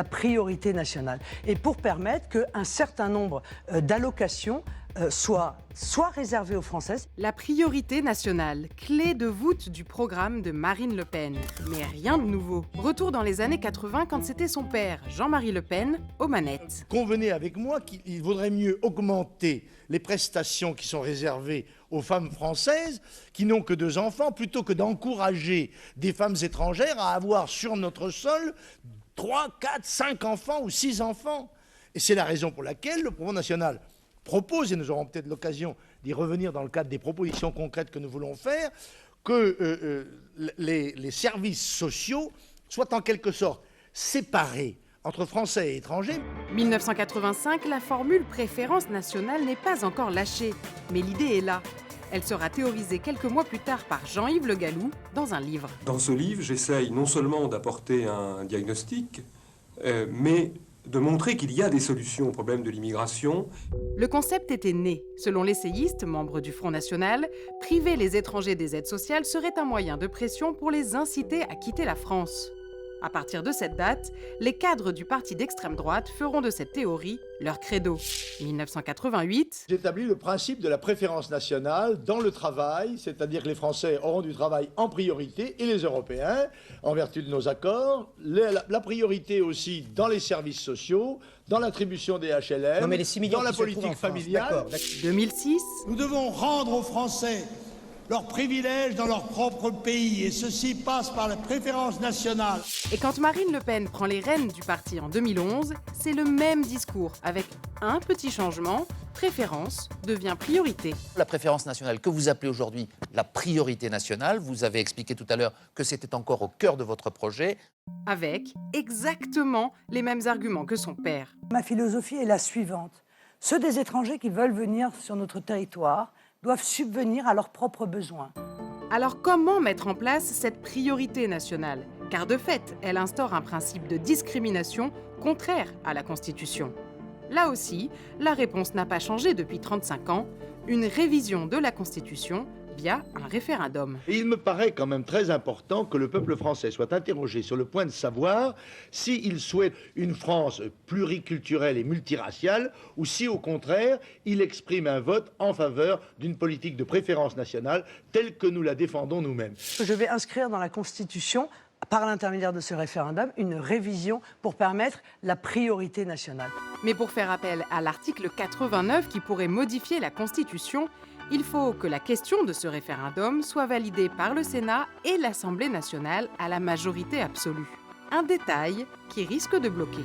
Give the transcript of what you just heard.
La priorité nationale. Et pour permettre qu'un certain nombre d'allocations soient réservées aux Françaises. La priorité nationale, clé de voûte du programme de Marine Le Pen. Mais rien de nouveau. Retour dans les années 80 quand c'était son père, Jean-Marie Le Pen, aux manettes. Convenez avec moi qu'il vaudrait mieux augmenter les prestations qui sont réservées aux femmes françaises qui n'ont que 2 enfants, plutôt que d'encourager des femmes étrangères à avoir sur notre sol 3, 4, 5 enfants ou 6 enfants. Et c'est la raison pour laquelle le Front National propose, et nous aurons peut-être l'occasion d'y revenir dans le cadre des propositions concrètes que nous voulons faire, que les services sociaux soient en quelque sorte séparés entre Français et étrangers. 1985, la formule préférence nationale n'est pas encore lâchée, mais l'idée est là. Elle sera théorisée quelques mois plus tard par Jean-Yves Le Gallou dans un livre. Dans ce livre, j'essaye non seulement d'apporter un diagnostic, mais de montrer qu'il y a des solutions au problème de l'immigration. Le concept était né. Selon l'essayiste, membre du Front National, priver les étrangers des aides sociales serait un moyen de pression pour les inciter à quitter la France. À partir de cette date, les cadres du parti d'extrême droite feront de cette théorie leur credo. 1988. J'établis le principe de la préférence nationale dans le travail, c'est-à-dire que les Français auront du travail en priorité et les Européens, en vertu de nos accords, la priorité aussi dans les services sociaux, dans l'attribution des HLM, dans la politique familiale. 2006. Nous devons rendre aux Français leurs privilèges dans leur propre pays, et ceci passe par la préférence nationale. Et quand Marine Le Pen prend les rênes du parti en 2011, c'est le même discours, avec un petit changement, préférence devient priorité. La préférence nationale que vous appelez aujourd'hui la priorité nationale, vous avez expliqué tout à l'heure que c'était encore au cœur de votre projet. Avec exactement les mêmes arguments que son père. Ma philosophie est la suivante. Ceux des étrangers qui veulent venir sur notre territoire doivent subvenir à leurs propres besoins. Alors comment mettre en place cette priorité nationale? Car de fait, elle instaure un principe de discrimination contraire à la Constitution. Là aussi, la réponse n'a pas changé depuis 35 ans, une révision de la Constitution via un référendum. Et il me paraît quand même très important que le peuple français soit interrogé sur le point de savoir s'il souhaite une France pluriculturelle et multiraciale ou si au contraire il exprime un vote en faveur d'une politique de préférence nationale telle que nous la défendons nous-mêmes. Je vais inscrire dans la Constitution, par l'intermédiaire de ce référendum, une révision pour permettre la priorité nationale. Mais pour faire appel à l'article 89 qui pourrait modifier la Constitution, il faut que la question de ce référendum soit validée par le Sénat et l'Assemblée nationale à la majorité absolue. Un détail qui risque de bloquer.